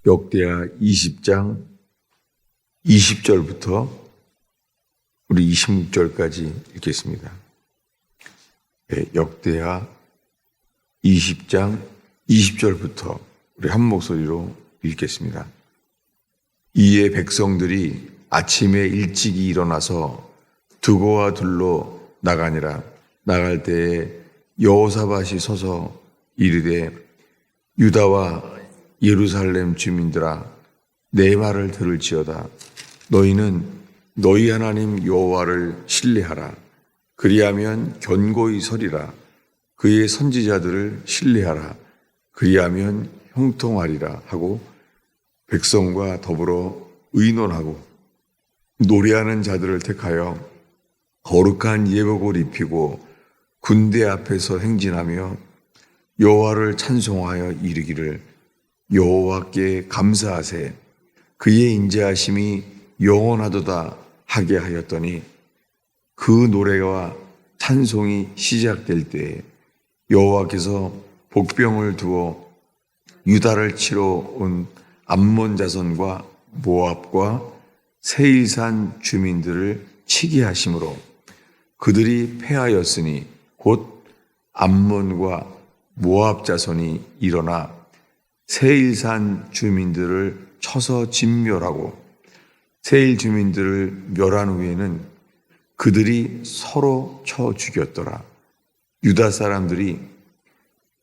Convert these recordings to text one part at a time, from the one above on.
역대하 20장 20절부터 우리 26절까지 읽겠습니다. 역대하 20장 20절부터 우리 한 목소리로 읽겠습니다. 이에 백성들이 아침에 일찍이 일어나서 두고와 둘로 나가니라. 나갈 때에 여호사밧이 서서 이르되 유다와 예루살렘 주민들아 내 말을 들을지어다. 너희는 너희 하나님 여호와를 신뢰하라. 그리하면 견고히 서리라. 그의 선지자들을 신뢰하라. 그리하면 형통하리라 하고 백성과 더불어 의논하고 노래하는 자들을 택하여 거룩한 예복을 입히고 군대 앞에서 행진하며 여호와를 찬송하여 이르기를 여호와께 감사하세. 그의 인자하심이 영원하도다 하게 하였더니 그 노래와 찬송이 시작될 때에 여호와께서 복병을 두어 유다를 치러 온 암몬 자손과 모압과 세일산 주민들을 치게 하심으로 그들이 패하였으니 곧 암몬과 모압 자손이 일어나 세일산 주민들을 쳐서 진멸하고 세일 주민들을 멸한 후에는 그들이 서로 쳐 죽였더라. 유다 사람들이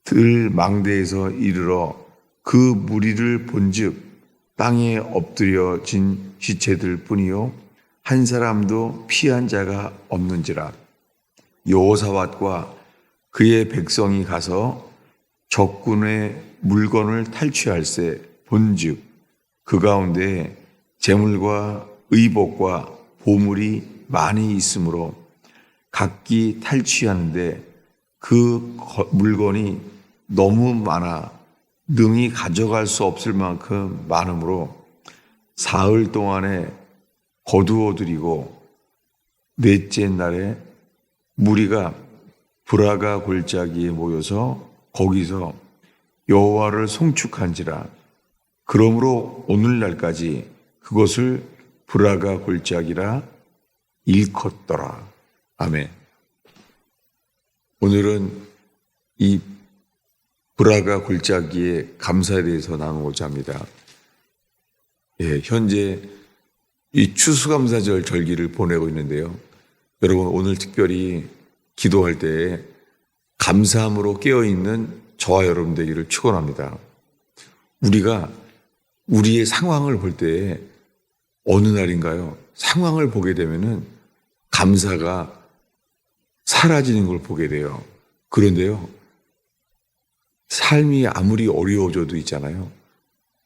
들 망대에서 이르러 그 무리를 본즉 땅에 엎드려진 시체들 뿐이요 한 사람도 피한 자가 없는지라. 여호사밧과 그의 백성이 가서 적군의 물건을 탈취할세 본즉 그 가운데 재물과 의복과 보물이 많이 있으므로 각기 탈취하는데 그 물건이 너무 많아 능히 가져갈 수 없을 만큼 많으므로 사흘 동안에 거두어 들이고 넷째 날에 무리가 브라가 골짜기에 모여서 거기서 여호와를 송축한지라. 그러므로 오늘날까지 그것을 브라가 골짜기라 일컫더라. 아멘. 오늘은 이 브라가 골짜기의 감사에 대해서 나누고자 합니다. 현재 이 추수감사절 절기를 보내고 있는데요. 여러분 오늘 특별히 기도할 때에 감사함으로 깨어있는 저와 여러분 되기를 축원합니다. 우리가 우리의 상황을 볼 때에 어느 날인가요? 상황을 보게 되면은 감사가 사라지는 걸 보게 돼요. 그런데요, 삶이 아무리 어려워져도 있잖아요.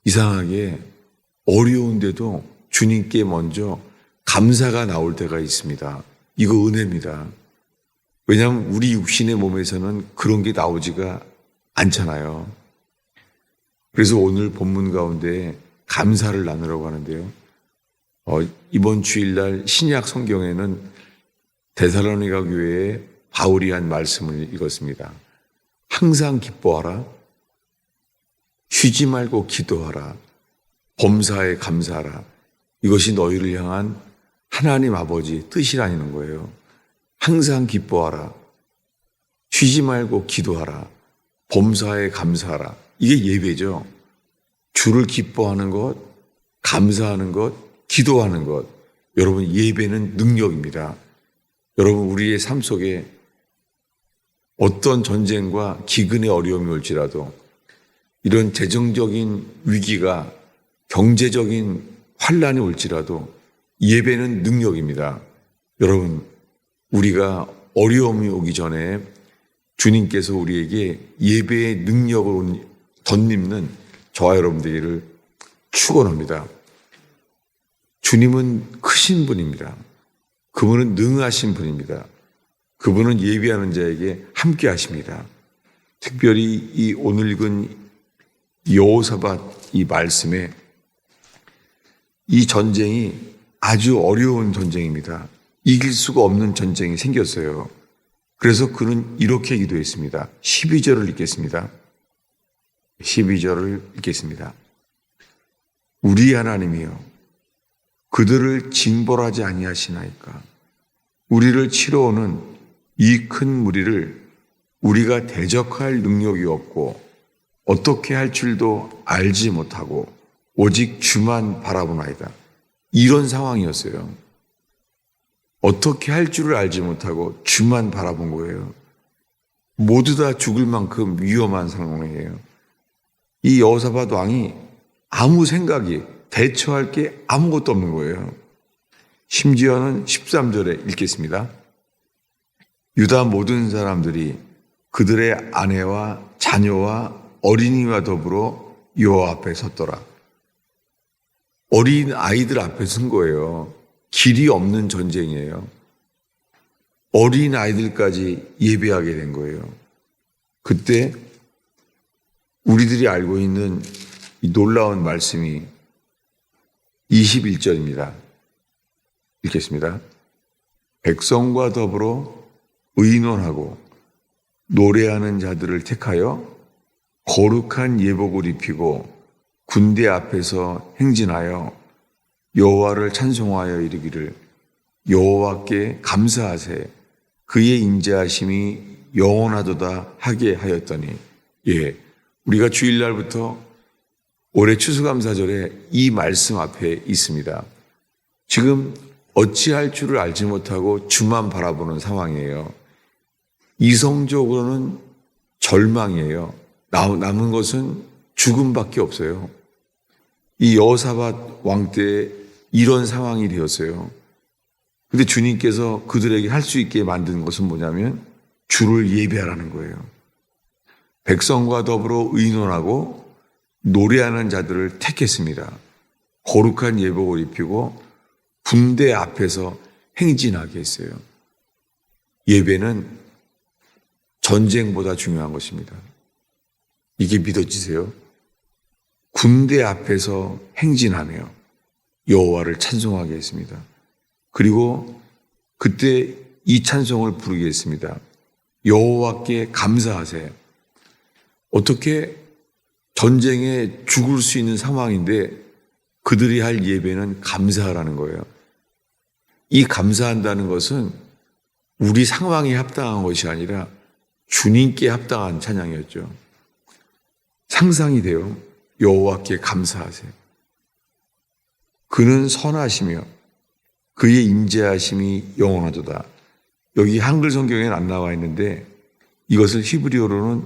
이상하게 어려운데도 주님께 먼저 감사가 나올 때가 있습니다. 이거 은혜입니다. 왜냐하면 우리 육신의 몸에서는 그런 게 나오지가 않잖아요. 그래서 오늘 본문 가운데 감사를 나누려고 하는데요. 이번 주일날 신약 성경에는 데살로니가 교회에 바울이 한 말씀을 읽었습니다. 항상 기뻐하라. 쉬지 말고 기도하라. 범사에 감사하라. 이것이 너희를 향한 하나님 아버지 뜻이라는 거예요. 항상 기뻐하라. 쉬지 말고 기도하라. 범사에 감사하라. 이게 예배죠. 주를 기뻐하는 것, 감사하는 것, 기도하는 것. 여러분 예배는 능력입니다. 여러분 우리의 삶 속에 어떤 전쟁과 기근의 어려움이 올지라도 이런 재정적인 위기가 경제적인 환란이 올지라도 예배는 능력입니다. 여러분 우리가 어려움이 오기 전에 주님께서 우리에게 예배의 능력을 덧입는 저와 여러분 되기를 축원합니다. 주님은 크신 분입니다. 그분은 능하신 분입니다. 그분은 예배하는 자에게 함께 하십니다. 특별히 이 오늘 읽은 여호사밧 이 말씀에 이 전쟁이 아주 어려운 전쟁입니다. 이길 수가 없는 전쟁이 생겼어요. 그래서 그는 이렇게 기도했습니다. 12절을 읽겠습니다. 12절을 읽겠습니다. 우리 하나님이여 그들을 징벌하지 아니하시나이까. 우리를 치러 오는 이 큰 무리를 우리가 대적할 능력이 없고 어떻게 할 줄도 알지 못하고 오직 주만 바라보나이다. 이런 상황이었어요. 어떻게 할 줄을 알지 못하고 주만 바라본 거예요. 모두 다 죽을 만큼 위험한 상황이에요. 이 여호사밧 왕이 아무 생각이 대처할 게 아무것도 없는 거예요. 심지어는 13절에 읽겠습니다. 유다 모든 사람들이 그들의 아내와 자녀와 어린이와 더불어 여호와 앞에 섰더라. 어린 아이들 앞에 선 거예요. 길이 없는 전쟁이에요. 어린 아이들까지 예배하게 된 거예요. 그때 우리들이 알고 있는 이 놀라운 말씀이 21절입니다. 읽겠습니다. 백성과 더불어 의논하고 노래하는 자들을 택하여 거룩한 예복을 입히고 군대 앞에서 행진하여 여호와를 찬송하여 이르기를 여호와께 감사하세 그의 인자하심이 영원하도다 하게 하였더니 우리가 주일날부터 올해 추수감사절에 이 말씀 앞에 있습니다. 지금 어찌할 줄을 알지 못하고 주만 바라보는 상황이에요. 이성적으로는 절망이에요. 남은 것은 죽음밖에 없어요. 이 여호사밧 왕 때 이런 상황이 되었어요. 근데 주님께서 그들에게 할 수 있게 만든 것은 뭐냐면 주를 예배하라는 거예요. 백성과 더불어 의논하고 노래하는 자들을 택했습니다. 거룩한 예복을 입히고 군대 앞에서 행진하게 했어요. 예배는 전쟁보다 중요한 것입니다. 이게 믿어지세요? 군대 앞에서 행진하며 여호와를 찬송하게 했습니다. 그리고 그때 이 찬송을 부르게 했습니다. 여호와께 감사하세요. 어떻게 전쟁에 죽을 수 있는 상황인데 그들이 할 예배는 감사하라는 거예요. 이 감사한다는 것은 우리 상황에 합당한 것이 아니라 주님께 합당한 찬양이었죠. 상상이 돼요. 여호와께 감사하세요. 그는 선하시며 그의 인자하심이 영원하도다. 여기 한글 성경에는 안 나와 있는데 이것을 히브리어로는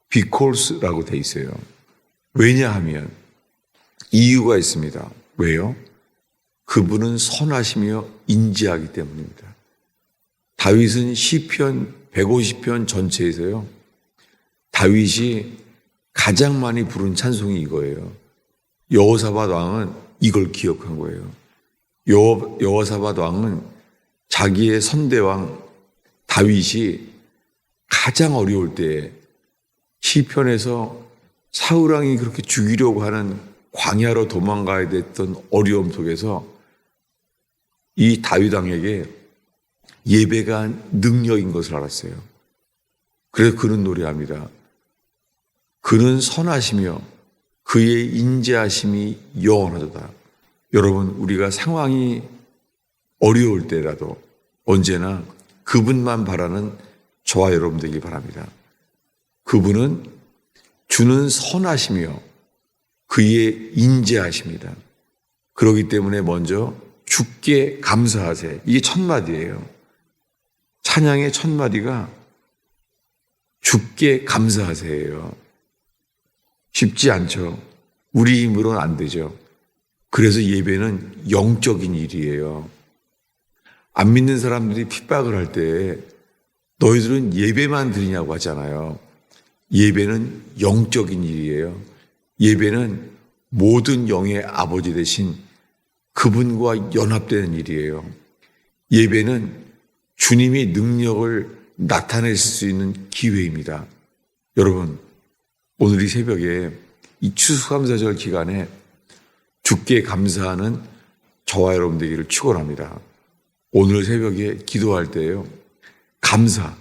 비콜스라고 돼 있어요. 왜냐하면 이유가 있습니다. 왜요? 그분은 선하시며 인자하기 때문입니다. 다윗은 시편 150편 전체에서요. 다윗이 가장 많이 부른 찬송이 이거예요. 여호사밧 왕은 이걸 기억한 거예요. 여호사밧 왕은 자기의 선대왕 다윗이 가장 어려울 때 시편에서 사울왕이 그렇게 죽이려고 하는 광야로 도망가야 됐던 어려움 속에서 이 다윗 왕에게 예배가 능력인 것을 알았어요. 그래서 그는 노래합니다. 그는 선하시며 그의 인자하심이 영원하도다. 여러분, 우리가 상황이 어려울 때라도 언제나 그분만 바라는 저와 여러분 되기 바랍니다. 그분은 주는 선하시며 그의 인자하십니다. 그렇기 때문에 먼저 주께 감사하세. 이게 첫 마디예요. 찬양의 첫 마디가 주께 감사하세요. 쉽지 않죠. 우리 힘으로는 안 되죠. 그래서 예배는 영적인 일이에요. 안 믿는 사람들이 핍박을 할 때 너희들은 예배만 드리냐고 하잖아요. 예배는 영적인 일이에요. 예배는 모든 영의 아버지 되신 그분과 연합되는 일이에요. 예배는 주님의 능력을 나타낼 수 있는 기회입니다. 여러분, 오늘 이 새벽에 이 추수감사절 기간에 주께 감사하는 저와 여러분 되기를 축원합니다. 오늘 새벽에 기도할 때요. 감사,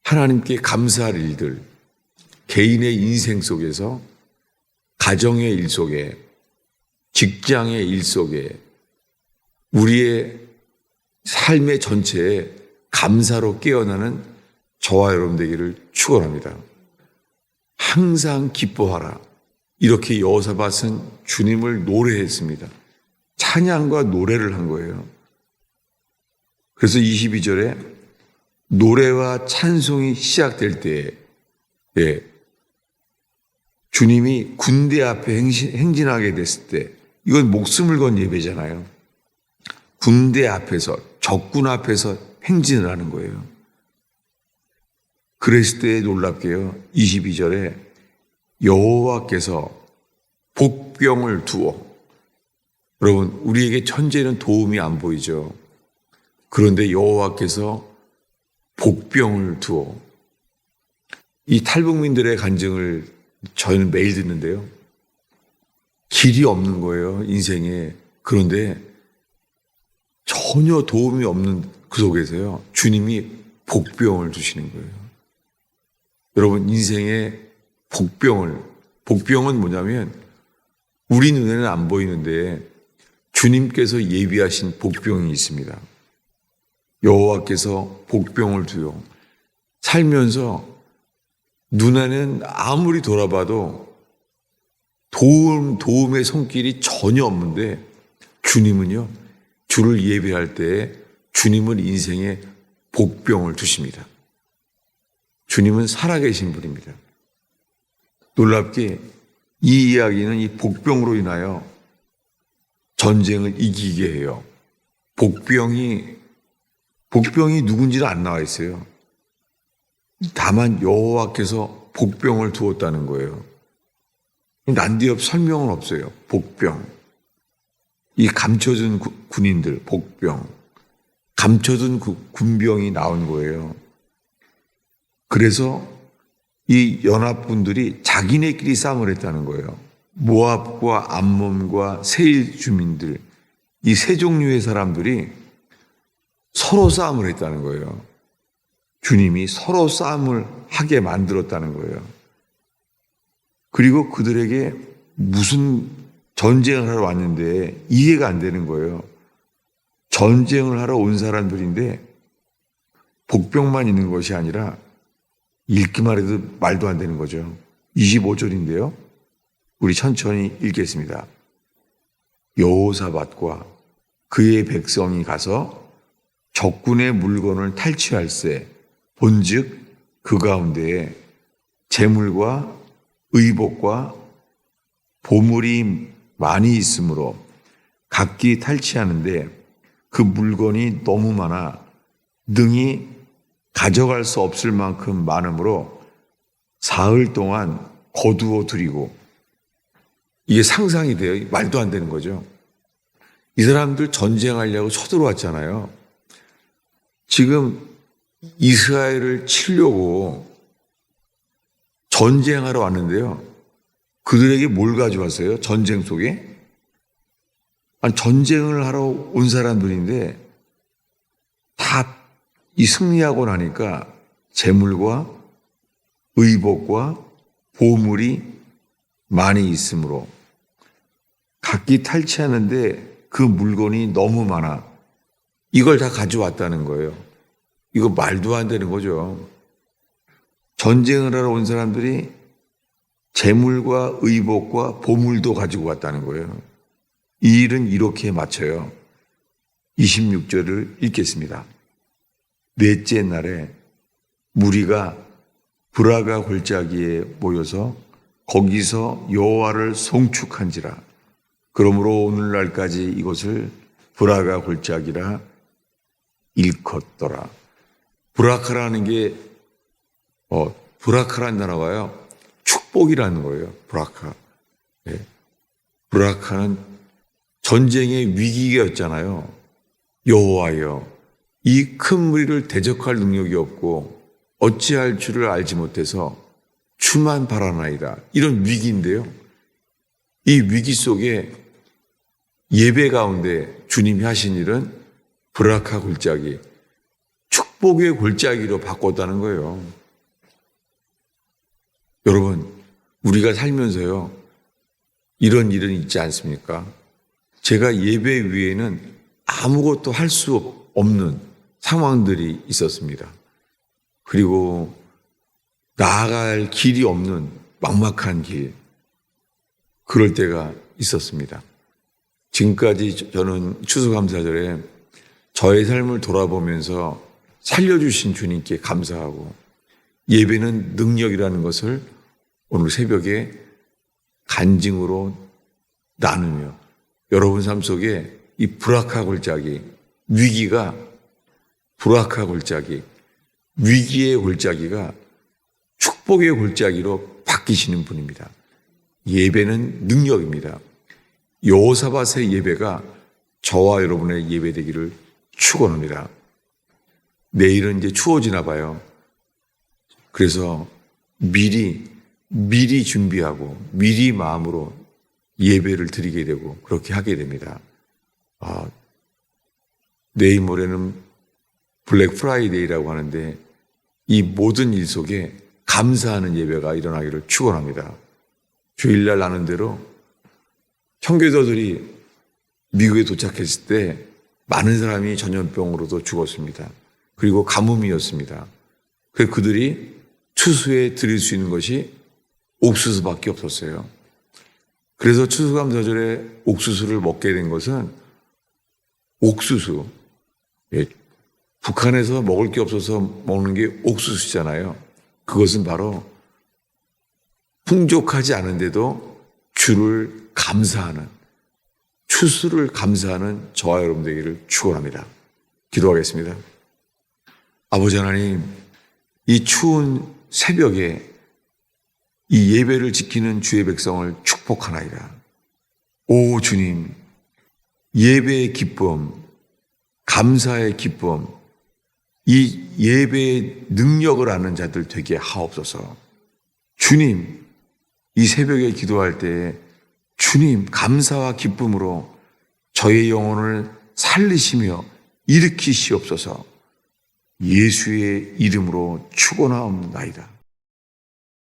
하나님께 감사할 일들, 개인의 인생 속에서, 가정의 일 속에, 직장의 일 속에 우리의 삶의 전체에 감사로 깨어나는 저와 여러분 되기를 축원합니다. 항상 기뻐하라. 이렇게 여호사밧은 주님을 노래했습니다. 찬양과 노래를 한 거예요. 그래서 22절에 노래와 찬송이 시작될 때에 주님이 군대 앞에 행진하게 됐을 때, 이건 목숨을 건 예배잖아요. 군대 앞에서, 적군 앞에서 행진을 하는 거예요. 그랬을 때 놀랍게요, 22절에 여호와께서 복병을 두어, 여러분 우리에게 천재는 도움이 안 보이죠. 그런데 여호와께서 복병을 두어, 이 탈북민들의 간증을 저는 매일 듣는데요. 길이 없는 거예요, 인생에. 그런데 전혀 도움이 없는 그 속에서요, 주님이 복병을 주시는 거예요. 여러분, 인생에 복병은 뭐냐면 우리 눈에는 안 보이는데 주님께서 예비하신 복병이 있습니다. 여호와께서 복병을 두어, 살면서 눈에는 아무리 돌아봐도 도움의 손길이 전혀 없는데 주님은요, 주를 예배할 때에 주님은 인생에 복병을 두십니다. 주님은 살아계신 분입니다. 놀랍게 이 이야기는 이 복병으로 인하여 전쟁을 이기게 해요. 복병이 누군지는 안 나와 있어요. 다만 여호와께서 복병을 두었다는 거예요. 난디업 설명은 없어요. 복병. 이 감춰둔 군인들, 복병. 감춰둔 군병이 나온 거예요. 그래서 이 연합군들이 자기네끼리 싸움을 했다는 거예요. 모압과 암몬과 세일 주민들, 이 세 종류의 사람들이 서로 싸움을 했다는 거예요. 주님이 서로 싸움을 하게 만들었다는 거예요. 그리고 그들에게 무슨 전쟁을 하러 왔는데 이해가 안 되는 거예요. 전쟁을 하러 온 사람들인데 복병만 있는 것이 아니라 읽기만 해도 말도 안 되는 거죠. 25절인데요. 우리 천천히 읽겠습니다. 여호사밧과 그의 백성이 가서 적군의 물건을 탈취할세, 본즉 그 가운데에 재물과 의복과 보물이 많이 있으므로 각기 탈취하는데 그 물건이 너무 많아 능히 가져갈 수 없을 만큼 많으므로 사흘 동안 거두어 들이고, 이게 상상이 돼요. 말도 안 되는 거죠. 이 사람들 전쟁하려고 쳐들어왔잖아요. 지금 이스라엘을 치려고 전쟁하러 왔는데요. 그들에게 뭘 가져왔어요? 전쟁 속에? 아니, 전쟁을 하러 온 사람들인데 다 이 승리하고 나니까 재물과 의복과 보물이 많이 있으므로 각기 탈취하는데 그 물건이 너무 많아. 이걸 다 가져왔다는 거예요. 이거 말도 안 되는 거죠. 전쟁을 하러 온 사람들이 재물과 의복과 보물도 가지고 왔다는 거예요. 이 일은 이렇게 마쳐요. 26절을 읽겠습니다. 넷째 날에 무리가 브라가 골짜기에 모여서 거기서 여호와를 송축한지라. 그러므로 오늘날까지 이곳을 브라가 골짜기라 일컫더라. 브라카라는 게 브라카라는 단어가요, 축복이라는 거예요. 브라카. 네. 브라카는 전쟁의 위기였잖아요. 여호와여, 이 큰 무리를 대적할 능력이 없고 어찌할 줄을 알지 못해서 주만 바라나이다. 이런 위기인데요. 이 위기 속에 예배 가운데 주님이 하신 일은 브라카 골짜기, 축복의 골짜기로 바꿨다는 거예요. 여러분, 우리가 살면서요, 이런 일은 있지 않습니까? 제가 예배 위에는 아무것도 할 수 없는 상황들이 있었습니다. 그리고 나아갈 길이 없는 막막한 길, 그럴 때가 있었습니다. 지금까지 저는 추수감사절에 저의 삶을 돌아보면서 살려주신 주님께 감사하고, 예배는 능력이라는 것을 오늘 새벽에 간증으로 나누며, 여러분 삶 속에 이 불확화 골짜기, 위기가 불확화 골짜기, 위기의 골짜기가 축복의 골짜기로 바뀌시는 분입니다. 예배는 능력입니다. 여호사밧의 예배가 저와 여러분의 예배 되기를 축원합니다. 내일은 이제 추워지나 봐요. 그래서 미리 준비하고 미리 마음으로 예배를 드리게 되고 그렇게 하게 됩니다. 내일 모레는 블랙 프라이데이라고 하는데, 이 모든 일 속에 감사하는 예배가 일어나기를 축원합니다. 주일날 나눈 대로 청교도들이 미국에 도착했을 때 많은 사람이 전염병으로도 죽었습니다. 그리고 가뭄이었습니다. 그래서 그들이 추수에 드릴 수 있는 것이 옥수수밖에 없었어요. 그래서 추수감사절에 옥수수를 먹게 된 것은, 옥수수, 북한에서 먹을 게 없어서 먹는 게 옥수수잖아요. 그것은 바로 풍족하지 않은데도 주를 감사하는, 추수를 감사하는 저와 여러분 되기를 축원합니다. 기도하겠습니다. 아버지 하나님, 이 추운 새벽에 이 예배를 지키는 주의 백성을 축복하나이다. 오 주님, 예배의 기쁨, 감사의 기쁨, 이 예배의 능력을 아는 자들 되게 하옵소서. 주님, 이 새벽에 기도할 때에 주님 감사와 기쁨으로 저의 영혼을 살리시며 일으키시옵소서. 예수의 이름으로 축원하옵나이다.